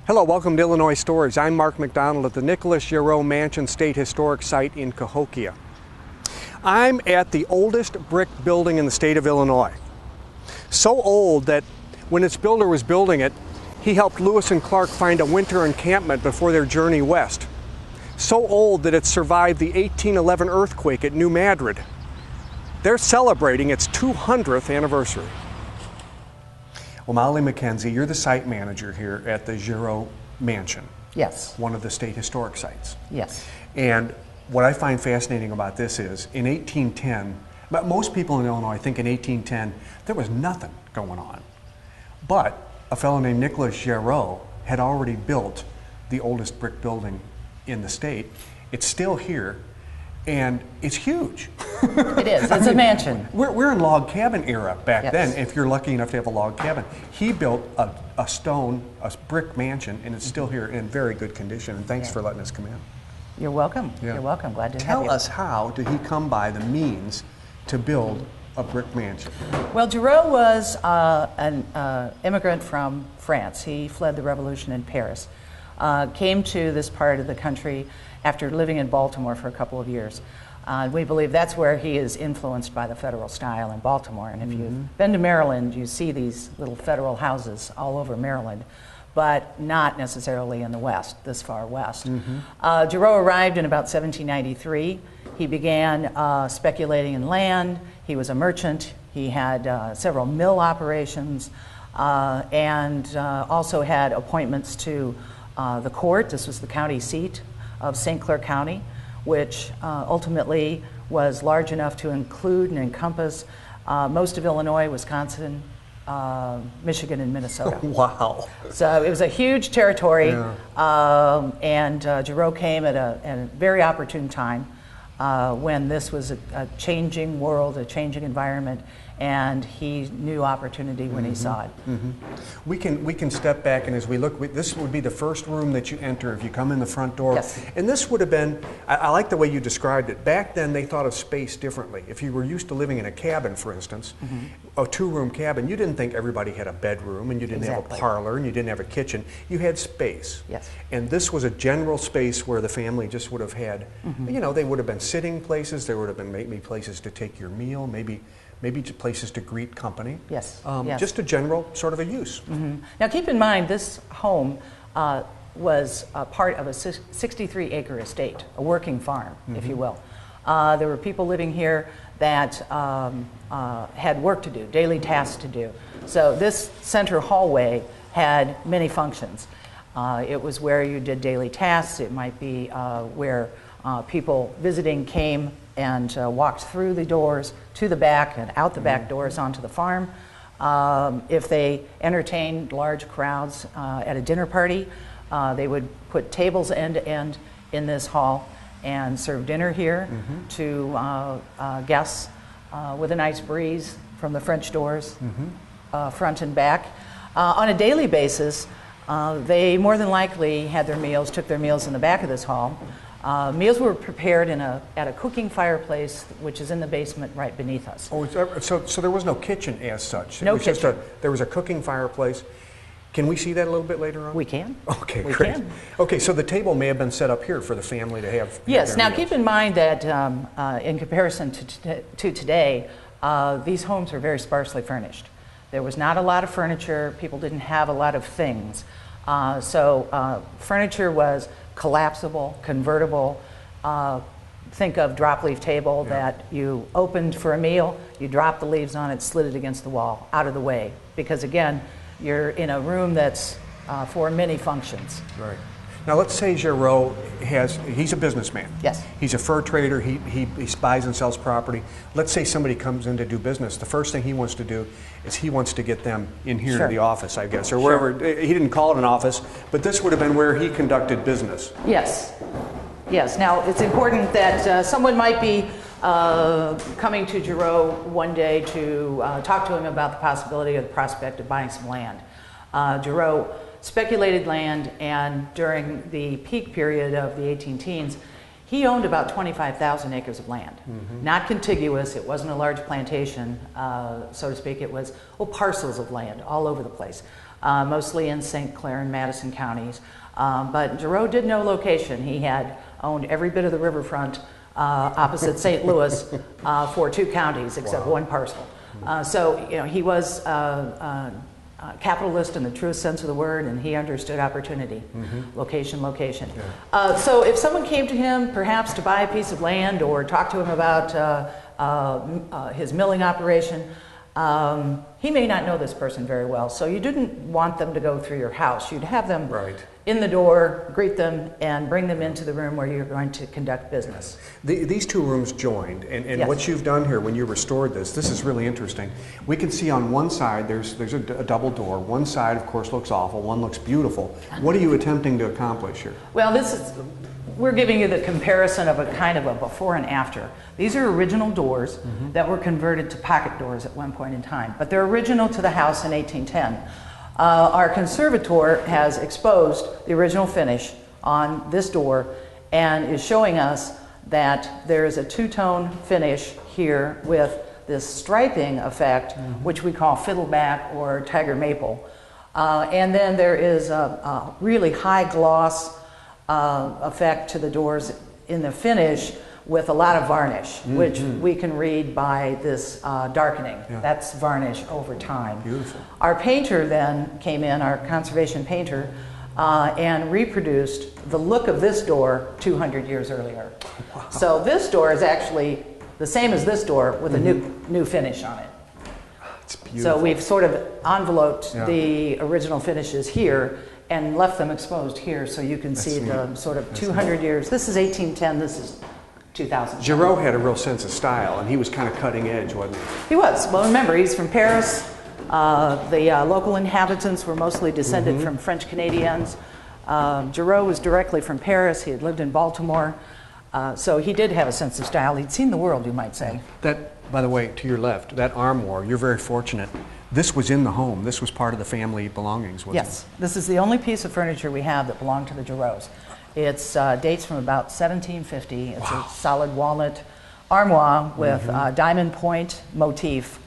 Hello, welcome to Illinois Stories. I'm Mark McDonald at the Nicholas Jarrot Mansion State Historic Site in Cahokia. I'm at the oldest brick building in the state of Illinois. So old that when its builder was building it, he helped Lewis and Clark find a winter encampment before their journey west. So old that it survived the 1811 earthquake at New Madrid. They're celebrating its 200th anniversary. Well, Molly McKenzie, you're the site manager here at the Jarrot Mansion. Yes. One of the state historic sites. Yes. And what I find fascinating about this is, in 1810, but most people in Illinois think in 1810, there was nothing going on. But a fellow named Nicholas Jarrot had already built the oldest brick building in the state. It's still here, and it's huge. It is. It's a mansion. We're in log cabin era back Yes. then, if you're lucky enough to have a log cabin. He built a brick mansion, and it's still here in very good condition. And thanks for letting us come in. You're welcome. Yeah. You're welcome. Glad to have Tell you. us, how did he come by the means to build a brick mansion? Well, Jarrot was an immigrant from France. He fled the revolution in Paris. Came to this part of the country after living in Baltimore for a couple of years. We believe that's where he is influenced by the federal style in Baltimore. And if you've been to Maryland, you see these little federal houses all over Maryland, but not necessarily in the west, this far west. Jarrot arrived in about 1793. He began speculating in land. He was a merchant. He had several mill operations and also had appointments to the court. This was the county seat of St. Clair County, which ultimately was large enough to include and encompass most of Illinois, Wisconsin, Michigan, and Minnesota. Wow. So it was a huge territory, Yeah. and Jarrot came at a very opportune time when this was a changing world, a changing environment, and he knew opportunity when he saw it. We can step back, and as we look, this would be the first room that you enter if you come in the front door. Yes. And this would have been, I like the way you described it. Back then they thought of space differently. If you were used to living in a cabin, for instance, a two-room cabin, you didn't think everybody had a bedroom, and you didn't have a Exactly. parlor, and you didn't have a kitchen. You had space. Yes. And this was a general space where the family just would have had, you know, they would have been sitting places, there would have been maybe places to take your meal, maybe places to greet company. Yes, Just yes. a general sort of a use. Now keep in mind, this home was a part of a 63-acre estate, a working farm, if you will. There were people living here that had work to do, daily tasks to do. So this center hallway had many functions. It was where you did daily tasks. It might be where people visiting came and walked through the doors to the back and out the back doors onto the farm. If they entertained large crowds at a dinner party, they would put tables end to end in this hall and serve dinner here to guests with a nice breeze from the French doors, front and back. On a daily basis, they more than likely had their meals, took their meals in the back of this hall. Meals were prepared at a cooking fireplace, which is in the basement right beneath us. Oh, so there was no kitchen as such? No It was just kitchen. there was a cooking fireplace. Can we see that a little bit later on? We can. Okay, We great. can. Okay, so the table may have been set up here for the family to have. Yes. their Now meals. keep in mind that in comparison to today, these homes are very sparsely furnished. There was not a lot of furniture. People didn't have a lot of things. So furniture was collapsible, convertible. Think of drop leaf table that you opened for a meal, you dropped the leaves on it, slid it against the wall, out of the way. Because again, you're in a room that's for many functions. Right. Now let's say Jarrot he's a businessman. Yes. He's a fur trader, he buys and sells property. Let's say somebody comes in to do business. The first thing he wants to do is he wants to get them in here Sure. to the office, I guess, or wherever. He didn't call it an office, but this would have been where he conducted business. Yes. Yes. Now it's important that someone might be coming to Jarrot one day to talk to him about the possibility or the prospect of buying some land. Jarrot speculated land, and during the peak period of the 18 teens, he owned about 25,000 acres of land. Not contiguous, it wasn't a large plantation, so to speak. It was parcels of land all over the place, mostly in St. Clair and Madison counties. But Jarrot did know location. He had owned every bit of the riverfront opposite St. Louis for 2 counties, except one parcel. So, you know, he was capitalist in the truest sense of the word, and he understood opportunity, location. Yeah. So if someone came to him, perhaps to buy a piece of land or talk to him about his milling operation, he may not know this person very well. So you didn't want them to go through your house. You'd have them in the door, greet them, and bring them into the room where you're going to conduct business. These 2 rooms joined, and yes. What you've done here when you restored this is really interesting. We can see on one side there's a double door. One side, of course, looks awful. One looks beautiful. What are you attempting to accomplish here? Well, we're giving you the comparison of a kind of a before and after. These are original doors that were converted to pocket doors at one point in time, but they're original to the house in 1810. Our conservator has exposed the original finish on this door and is showing us that there is a 2-tone finish here with this striping effect, which we call fiddleback or tiger maple. And then there is a really high gloss effect to the doors in the finish with a lot of varnish, which we can read by this darkening. Yeah. That's varnish over time. Beautiful. Our painter then came in, our conservation painter, and reproduced the look of this door 200 years earlier. Wow. So this door is actually the same as this door with a new finish on it. It's beautiful. So we've sort of enveloped the original finishes here and left them exposed here so you can see the sort of 200 years. This is 1810, this is 2000. Jarrot had a real sense of style, and he was kind of cutting edge, wasn't he? He was. Well, remember, he's from Paris. The local inhabitants were mostly descended from French Canadians. Jarrot was directly from Paris. He had lived in Baltimore. So he did have a sense of style. He'd seen the world, you might say. That, by the way, to your left, that armoire, you're very fortunate. This was in the home. This was part of the family belongings, wasn't it? Yes. This is the only piece of furniture we have that belonged to the Jarrots. It dates from about 1750. It's a solid walnut armoire with diamond point motif.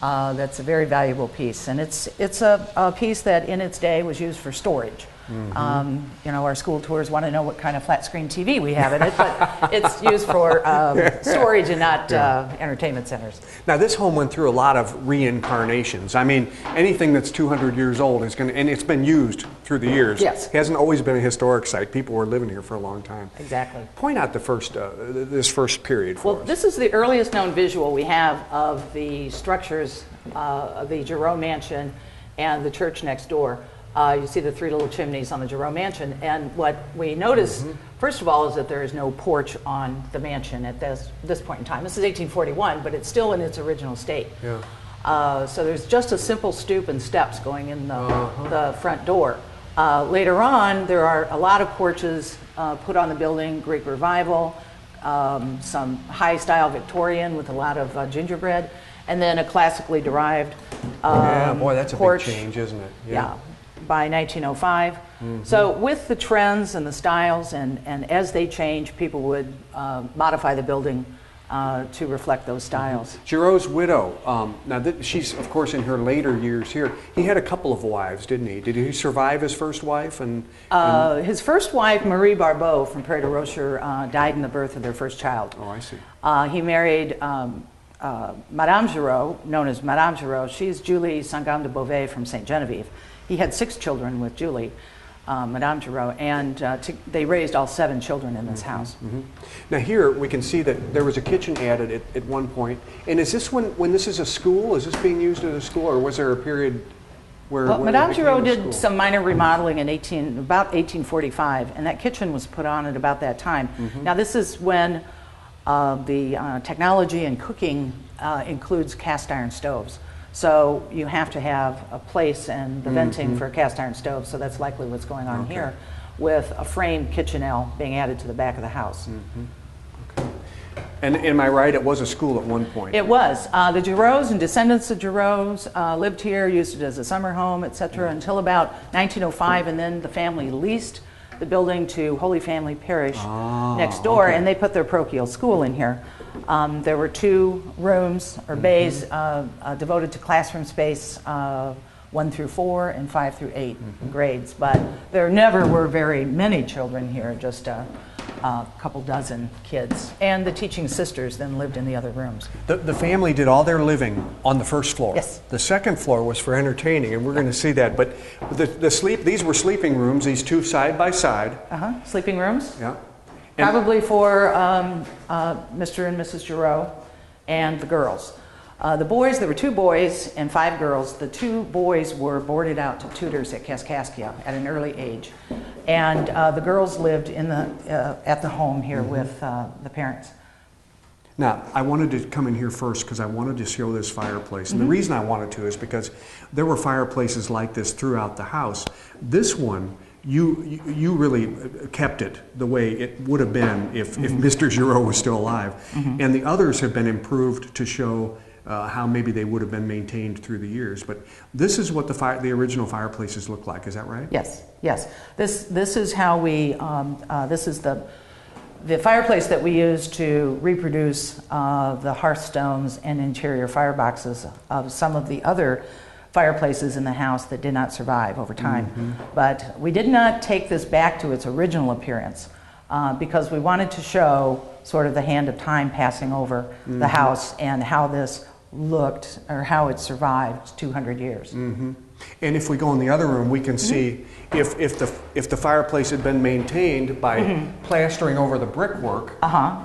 That's a very valuable piece, and it's a piece that in its day was used for storage. You know, our school tours want to know what kind of flat screen TV we have in it, but it's used for storage and not entertainment centers. Now, this home went through a lot of reincarnations. I mean, anything that's 200 years old is going to, and it's been used through the years. Yes. It hasn't always been a historic site. People were living here for a long time. Exactly. Point out the first, this first period for us. Well, this is the earliest known visual we have of the structures of the Jarrot mansion and the church next door. You see the 3 little chimneys on the Jarrot mansion, and what we notice, first of all, is that there is no porch on the mansion at this point in time. This is 1841, but it's still in its original state. Yeah. So there's just a simple stoop and steps going in the front door. Later on, there are a lot of porches put on the building, Greek Revival, some high-style Victorian with a lot of gingerbread, and then a classically derived yeah, boy, that's porch. A big change, isn't it? Yeah. By 1905. So with the trends and the styles, and as they change, people would modify the building to reflect those styles. Jarrot's widow, now she's of course in her later years here. He had a couple of wives, didn't he? Did he survive his first wife? And his first wife, Marie Barbeau from Prairie du Rocher, died in the birth of their first child. Oh, I see. He married Madame Jarrot, known as Madame Jarrot. She's Julie Sangam de Beauvais from St. Genevieve. He had 6 children with Julie, Madame Jarrot, and they raised all 7 children in this house. Now here we can see that there was a kitchen added at one point. And is this when this is a school? Is this being used as a school, or was there a period where? Well, Madame Jarrot did some minor remodeling in about 1845, and that kitchen was put on at about that time. Now this is when the technology in cooking includes cast iron stoves. So you have to have a place and the venting for a cast iron stove, so that's likely what's going on here, with a framed kitchenelle being added to the back of the house. Okay. And am I right, it was a school at one point? It was. The Jarrots and descendants of Jarrots lived here, used it as a summer home, etc., until about 1905, and then the family leased the building to Holy Family Parish next door, and they put their parochial school in here. There were 2 rooms or bays devoted to classroom space, 1 through 4 and 5 through 8 grades. But there never were very many children here, just a couple dozen kids. And the teaching sisters then lived in the other rooms. The family did all their living on the first floor. Yes. The second floor was for entertaining, and we're going to see that. But these were sleeping rooms, these 2 side by side. Sleeping rooms? Yeah. Probably for Mr. and Mrs. Jarrot and the girls. The boys, there were 2 boys and 5 girls. The 2 boys were boarded out to tutors at Kaskaskia at an early age. And the girls lived at the home here with the parents. Now, I wanted to come in here first because I wanted to show this fireplace. And the reason I wanted to is because there were fireplaces like this throughout the house. This one, you really kept it the way it would have been if Mr. Jarrot was still alive. And the others have been improved to show how maybe they would have been maintained through the years. But this is what the original fireplaces look like. Is that right? Yes, yes. This is how we, this is the fireplace that we use to reproduce the hearthstones and interior fireboxes of some of the other fireplaces in the house that did not survive over time. But we did not take this back to its original appearance because we wanted to show sort of the hand of time passing over the house and how this looked or how it survived 200 years. And if we go in the other room, we can see if the fireplace had been maintained by plastering over the brickwork.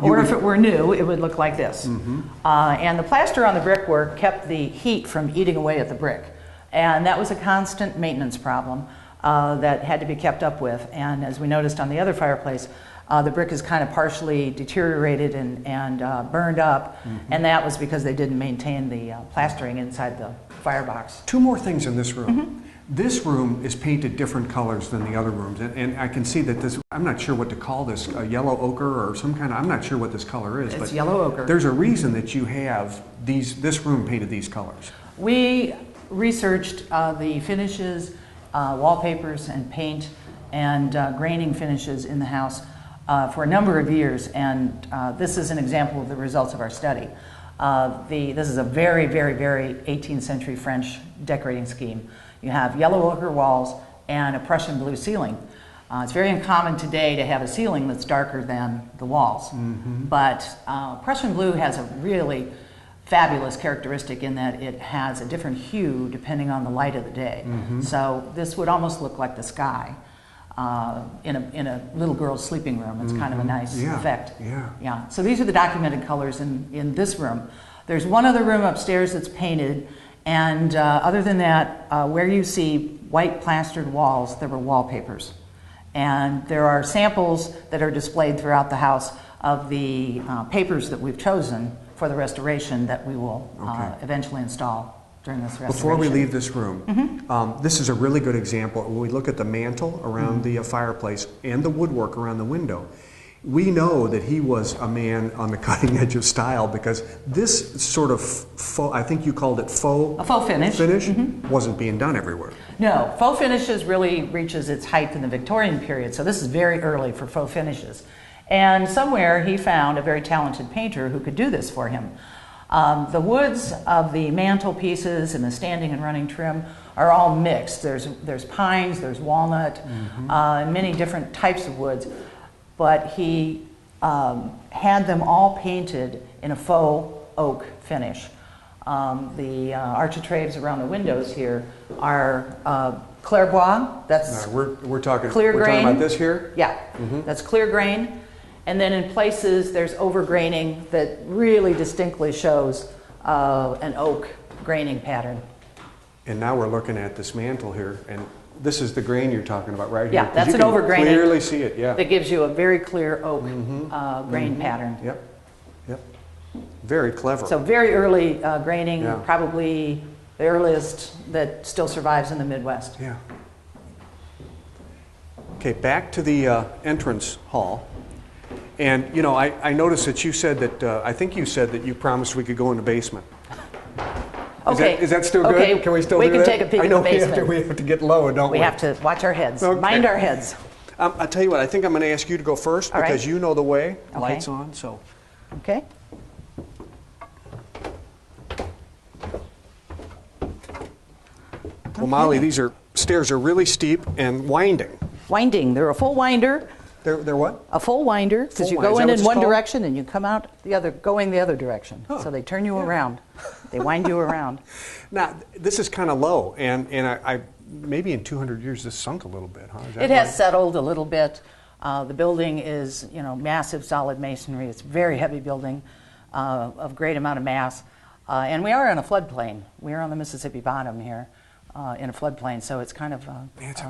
Or if it were new, it would look like this. And the plaster on the brickwork kept the heat from eating away at the brick. And that was a constant maintenance problem that had to be kept up with. And as we noticed on the other fireplace, the brick is kind of partially deteriorated and burned up, and that was because they didn't maintain the plastering inside the firebox. 2 more things in this room. This room is painted different colors than the other rooms, and I can see that this, I'm not sure what to call this, a yellow ochre or some kind of, I'm not sure what this color is. It's but yellow ochre. There's a reason that you have this room painted these colors. We researched the finishes, wallpapers and paint and graining finishes in the house for a number of years, and this is an example of the results of our study. This is a very, very, very 18th century French decorating scheme. You have yellow ochre walls and a Prussian blue ceiling. It's very uncommon today to have a ceiling that's darker than the walls, but Prussian blue has a really fabulous characteristic in that it has a different hue depending on the light of the day. So this would almost look like the sky. In a little girl's sleeping room. It's kind of a nice effect. Yeah. So these are the documented colors in this room. There's one other room upstairs that's painted, and other than that, where you see white plastered walls, there were wallpapers. And there are samples that are displayed throughout the house of the papers that we've chosen for the restoration that we will eventually install during this restoration. Before we leave this room, this is a really good example. When we look at the mantle around the fireplace and the woodwork around the window, we know that he was a man on the cutting edge of style because this sort of faux, I think you called it faux, a faux finish, wasn't being done everywhere. No, faux finishes really reaches its height in the Victorian period, so this is very early for faux finishes. And somewhere he found a very talented painter who could do this for him. The woods of the mantelpieces and the standing and running trim are all mixed. There's pines, there's walnut, and many different types of woods. But he had them all painted in a faux oak finish. The architraves around the windows here are clairbois. That's we're talking clear grain. We're talking about this here? Yeah, that's clear grain. And then in places there's overgraining that really distinctly shows an oak graining pattern. And now we're looking at this mantle here, and this is the grain you're talking about right here. Yeah, that's an overgraining. Clearly see it, yeah. That gives you a very clear oak grain pattern. Yep. Very clever. So very early graining, probably the earliest that still survives in the Midwest. Yeah. Okay, back to the entrance hall. And, you know, I noticed that you said that, I think you said that you promised we could go in the basement. Okay. Is that still good? Okay. Can we still do that? We can take a peek in the basement. We have to get low, don't we? We have to watch our heads, Okay. mind our heads. I'll tell you what, I think I'm going to ask you to go first All right. because you know the way. Okay. Lights on, so. Okay. Well, Molly, these stairs are really steep and winding. Winding. They're a full winder. They're what? A full winder, because you Full wind. go Is that in what it's one called? direction and you come out going the other direction. Huh. So they turn you around. They wind you around. Now, this is kind of low, and I maybe in 200 years this sunk a little bit, huh? Is that It has right? settled a little bit. The building is, massive solid masonry. It's a very heavy building of great amount of mass. And we are in a floodplain. We are on the Mississippi bottom here in a floodplain, so it's kind of... It's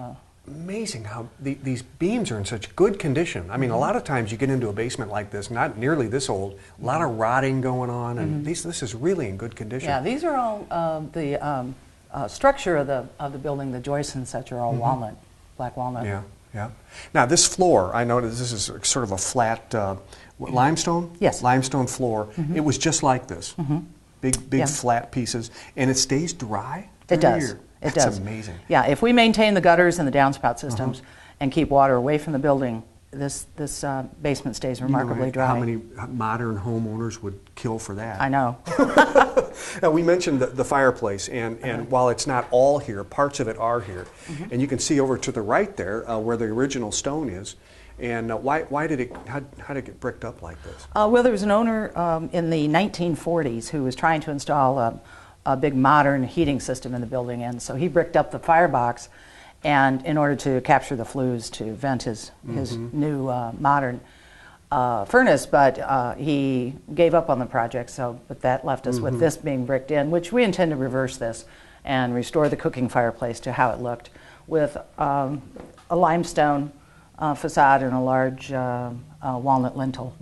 amazing how these beams are in such good condition. I mean, a lot of times you get into a basement like this, not nearly this old, a lot of rotting going on, and this is really in good condition. Yeah, these are all the structure of the building, the joists and such are all walnut, black walnut. Yeah, yeah. Now this floor, I noticed this is sort of a flat limestone? Yes. Limestone floor. It was just like this. Big Yeah. flat pieces, and it stays dry? It through does. here. It That's does. amazing. Yeah, if we maintain the gutters and the downspout systems and keep water away from the building, this basement stays remarkably dry. How many modern homeowners would kill for that? I know. Now, we mentioned the fireplace, and while it's not all here, parts of it are here. And you can see over to the right there where the original stone is. And how did it get bricked up like this? Well, there was an owner in the 1940s who was trying to install a big modern heating system in the building, and so he bricked up the firebox, and in order to capture the flues to vent his new modern furnace, but he gave up on the project. But that left us with this being bricked in, which we intend to reverse this and restore the cooking fireplace to how it looked, with a limestone facade and a large walnut lintel.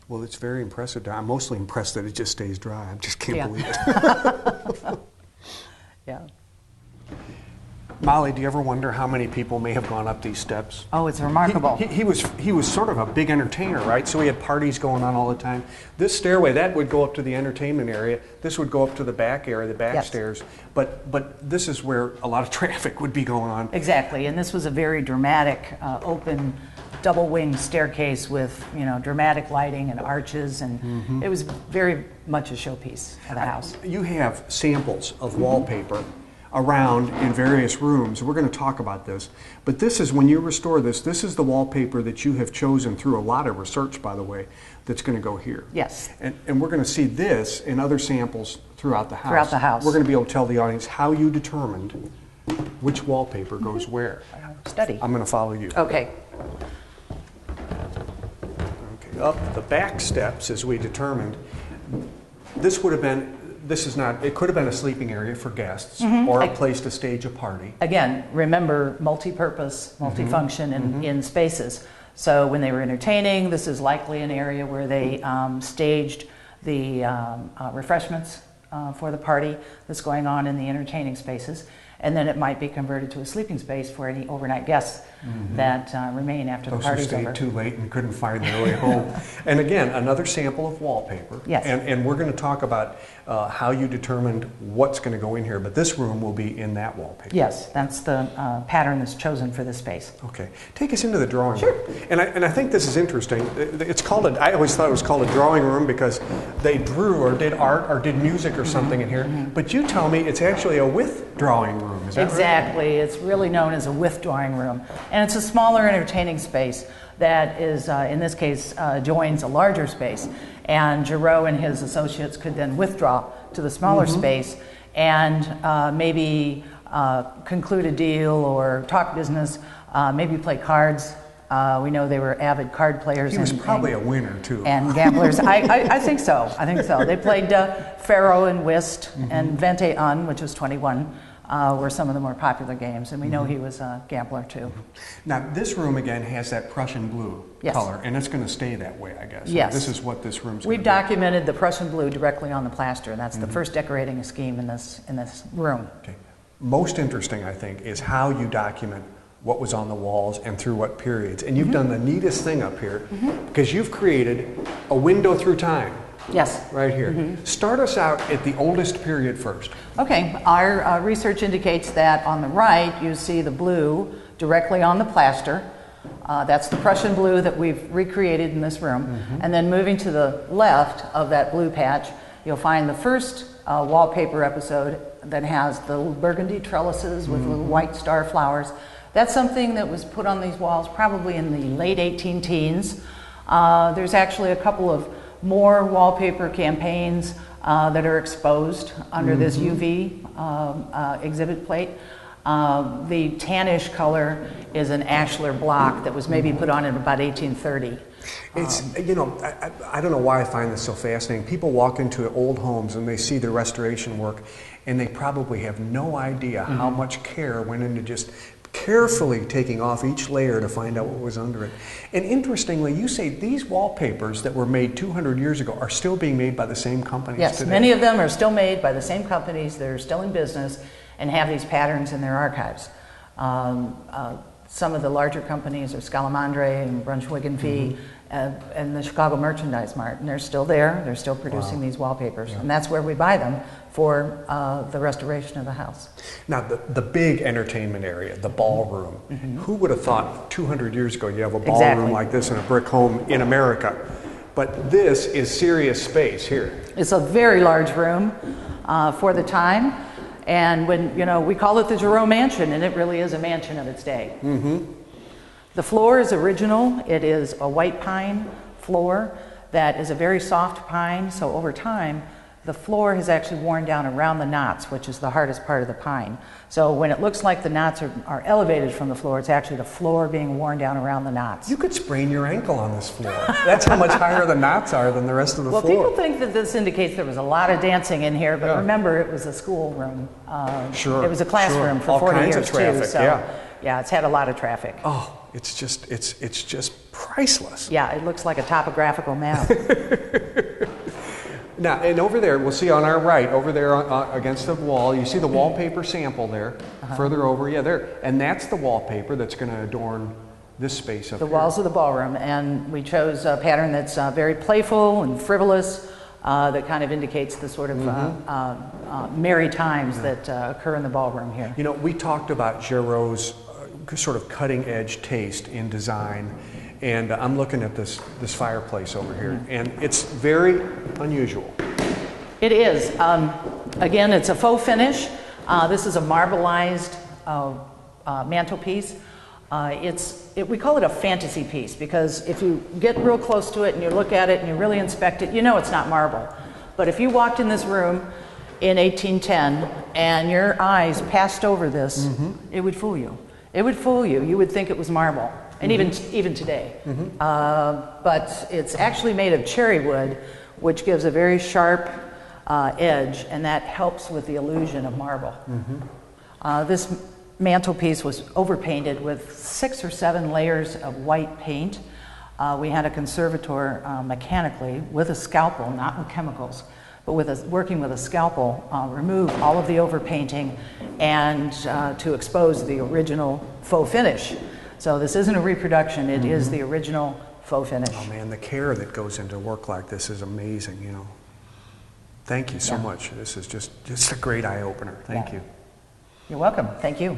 Well, it's very impressive. I'm mostly impressed that it just stays dry. I just can't Yeah. believe it. Yeah. Molly, do you ever wonder how many people may have gone up these steps? Oh, it's remarkable. He was sort of a big entertainer, right? So he had parties going on all the time. This stairway, that would go up to the entertainment area. This would go up to the back area, the back Yes. stairs. But this is where a lot of traffic would be going on. Exactly, and this was a very dramatic, open, double-winged staircase with dramatic lighting and arches, and it was very much a showpiece of the house. You have samples of wallpaper around in various rooms. We're going to talk about this. But this is, when you restore this is the wallpaper that you have chosen through a lot of research, by the way, that's going to go here. Yes. And we're going to see this in other samples throughout the house. Throughout the house. We're going to be able to tell the audience how you determined which wallpaper goes where. Study. I'm going to follow you. Okay. Okay. Up the back steps, as we determined, this would have been, it could have been a sleeping area for guests or a place to stage a party. Again, remember multi-purpose, multifunction in spaces. So when they were entertaining, this is likely an area where they staged the refreshments for the party that's going on in the entertaining spaces. And then it might be converted to a sleeping space for any overnight guests that remain after the Those who party's stayed over. too late and couldn't find their way home. And again, another sample of wallpaper. Yes. And we're going to talk about how you determined what's going to go in here. But this room will be in that wallpaper. Yes, that's the pattern that's chosen for this space. Okay. Take us into the drawing room. And I think this is interesting. It's called I always thought it was called a drawing room because they drew or did art or did music or something in here. But you tell me it's actually a withdrawing room. Is that right? Exactly. It's really known as a withdrawing room. And it's a smaller entertaining space that is, in this case, joins a larger space. And Jarrot and his associates could then withdraw to the smaller space and maybe conclude a deal or talk business, maybe play cards. We know they were avid card players. He was probably a winner, too. And gamblers. I think so. I think so. They played Faro and Whist and 21, which was 21. Were some of the more popular games, and we know he was a gambler too. Now, this room again has that Prussian blue color, and it's going to stay that way, I guess. Yes. This is what this room's going We've to be. documented the Prussian blue directly on the plaster, and that's the first decorating scheme in this room. Okay. Most interesting, I think, is how you document what was on the walls and through what periods. And you've done the neatest thing up here because you've created a window through time. Yes. Right here. Start us out at the oldest period first. Okay, our research indicates that on the right you see the blue directly on the plaster. That's the Prussian blue that we've recreated in this room. And then moving to the left of that blue patch, you'll find the first wallpaper episode that has the little burgundy trellises with little white star flowers. That's something that was put on these walls probably in the late 18 teens. There's actually a couple of more wallpaper campaigns that are exposed under this UV exhibit plate. The tannish color is an ashlar block that was maybe put on in about 1830. It's, you know, I don't know why I find this so fascinating. People walk into old homes and they see the restoration work and they probably have no idea how much care went into just carefully taking off each layer to find out what was under it. And interestingly, you say these wallpapers that were made 200 years ago are still being made by the same companies yes, today. Many of them are still made by the same companies that are still in business and have these patterns in their archives. Some of the larger companies are Scalamandre and Brunswick and Fee and the Chicago Merchandise Mart, and they're still there. They're still producing these wallpapers, and that's where we buy them for the restoration of the house. Now, the big entertainment area, the ballroom. Who would have thought 200 years ago you have a ballroom like this in a brick home in America? But this is serious space here. It's a very large room for the time. And when, you know, we call it the Jarrot Mansion, and it really is a mansion of its day. The floor is original. It is a white pine floor that is a very soft pine, so over time, the floor has actually worn down around the knots, which is the hardest part of the pine. So when it looks like the knots are elevated from the floor, it's actually the floor being worn down around the knots. You could sprain your ankle on this floor. That's how much higher the knots are than the rest of the floor. Well, people think that this indicates there was a lot of dancing in here, but remember, it was a schoolroom. Sure. It was a classroom for all 40 kinds years of traffic, too. So, yeah, it's had a lot of traffic. Oh, it's just priceless. Yeah, it looks like a topographical map. Now, and over there, we'll see on our right, over there against the wall, you see the wallpaper sample there, further over, there. And that's the wallpaper that's going to adorn this space up The here. walls of the ballroom, and we chose a pattern that's very playful and frivolous, that kind of indicates the sort of merry times that occur in the ballroom here. You know, we talked about Jarrot's sort of cutting-edge taste in design. And I'm looking at this fireplace over here, and it's very unusual. It is. Again, it's a faux finish. This is a marbleized mantelpiece. We call it a fantasy piece because if you get real close to it and you look at it and you really inspect it, you know it's not marble. But if you walked in this room in 1810 and your eyes passed over this, it would fool you. It would fool you. You would think it was marble. And even today. But it's actually made of cherry wood, which gives a very sharp edge, and that helps with the illusion of marble. This mantelpiece was overpainted with 6 or 7 layers of white paint. We had a conservator mechanically with a scalpel, not with chemicals, but working with a scalpel, remove all of the overpainting and to expose the original faux finish. So this isn't a reproduction, it is the original faux finish. Oh man, the care that goes into work like this is amazing, you know. Thank you so much. This is just a great eye-opener. Thank you. You're welcome. Thank you.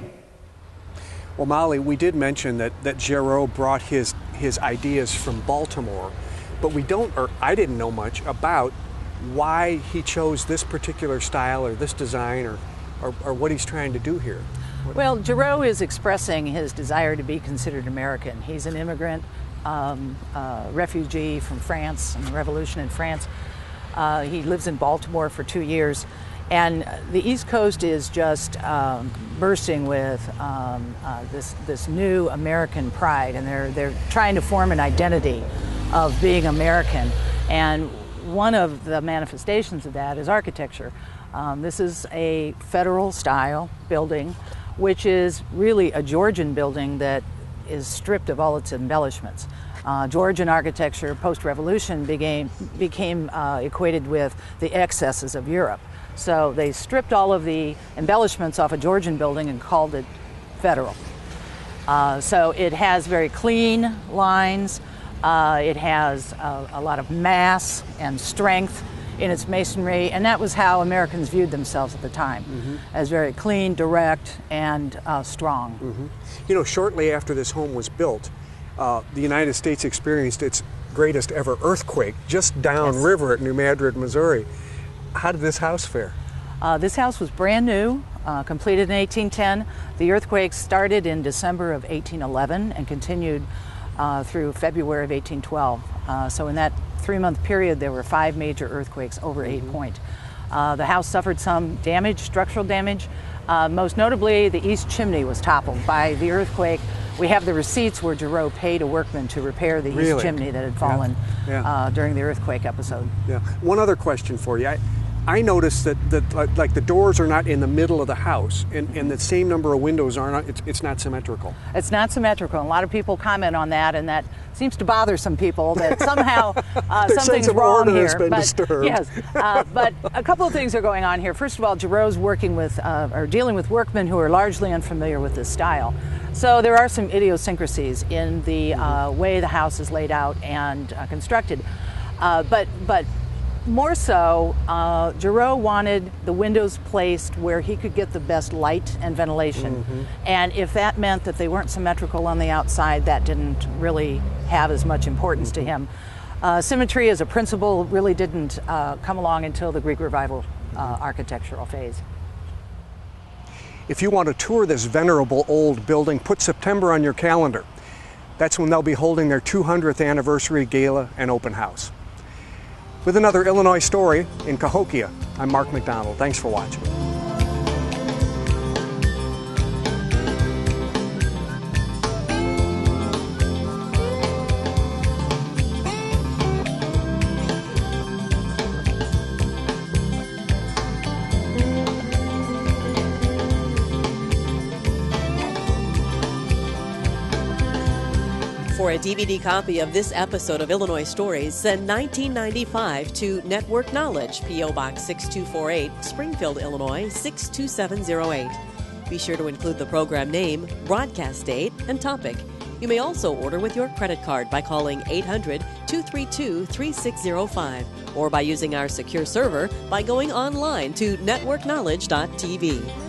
Well, Molly, we did mention that Jarrot brought his ideas from Baltimore, but I didn't know much about why he chose this particular style or this design or what he's trying to do here. Well, Jarrot is expressing his desire to be considered American. He's an immigrant, refugee from France, and the revolution in France. He lives in Baltimore for 2 years. And the East Coast is just bursting with this new American pride, and they're trying to form an identity of being American. And one of the manifestations of that is architecture. This is a federal style building, which is really a Georgian building that is stripped of all its embellishments. Georgian architecture post-revolution became equated with the excesses of Europe. So they stripped all of the embellishments off a Georgian building and called it federal. So it has very clean lines. It has a lot of mass and strength. in its masonry, and that was how Americans viewed themselves at the time, as very clean, direct, and strong. You know, shortly after this home was built, the United States experienced its greatest ever earthquake just downriver at New Madrid, Missouri. How did this house fare? This house was brand new, completed in 1810. The earthquake started in December of 1811 and continued through February of 1812. So in that 3-month period, there were 5 major earthquakes over 8 point. The house suffered some damage, structural damage. Most notably, the east chimney was toppled by the earthquake. We have the receipts where Jarrot paid a workman to repair the east chimney that had fallen during the earthquake episode. Yeah. One other question for you. I noticed that like the doors are not in the middle of the house, and the same number of windows are not. It's not symmetrical. It's not symmetrical. A lot of people comment on that, and that seems to bother some people. That somehow something's wrong here. Has been disturbed. Yes, but a couple of things are going on here. First of all, Jarrot's working with or dealing with workmen who are largely unfamiliar with this style. So there are some idiosyncrasies in the way the house is laid out and constructed, but more so, Jarrot wanted the windows placed where he could get the best light and ventilation. And if that meant that they weren't symmetrical on the outside, that didn't really have as much importance to him. Symmetry as a principle really didn't come along until the Greek Revival architectural phase. If you want to tour this venerable old building, put September on your calendar. That's when they'll be holding their 200th anniversary gala and open house. With another Illinois story in Cahokia, I'm Mark McDonald. Thanks for watching. For a DVD copy of this episode of Illinois Stories, send $19.95 to Network Knowledge, P.O. Box 6248, Springfield, Illinois 62708. Be sure to include the program name, broadcast date, and topic. You may also order with your credit card by calling 800-232-3605 or by using our secure server by going online to networkknowledge.tv.